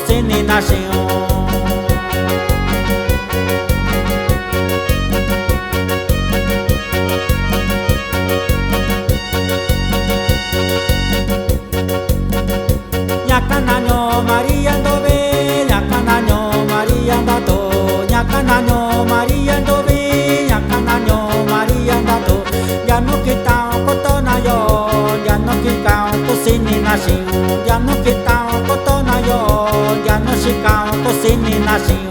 cocine nación. Ñacanaño María Andove, Ñacanaño María Andato, Ñacanaño María Andove, Ñacanaño María Andato. Ya no quitao cotonayo, ya no quitao cocine nación, ya no quitao cotonayo, ya no quitao cocine nación.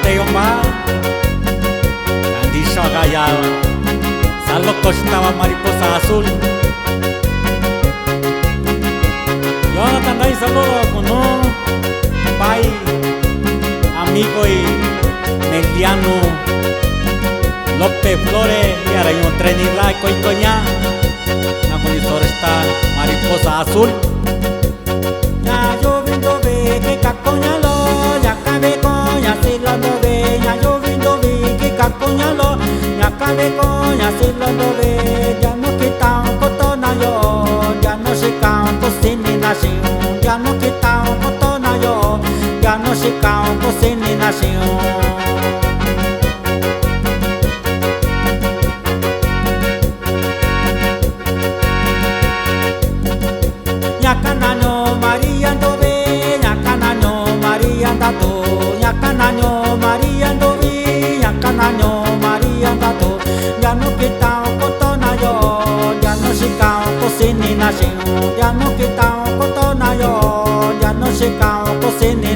Yomba, Candicho Agallaba, Salo costaba mariposa azul. Yo también saludo con un pai, amigo y Meliano López Flores y Arañón Trinidad y Coicoña. La monitor está mariposa azul. Ya yo viendo ve que cacoñalo, ya cabe coña si lo ve, ya yo viendo vi que cacoñalo, ya cabe coña si lo ve, ya no quitao cotonayo, ya no se cao cocine nación, ya no quitao cotonayo, ya no se cao cocine nación. Ñacanaño María Andove, Ñacanaño María Andato, Ñacanaño María Andove, Ñacanaño María Andato. Ya no quitao cotonayo, ya no se cao cocine nación, ya no quitao cotonayo, ya no se cao cocine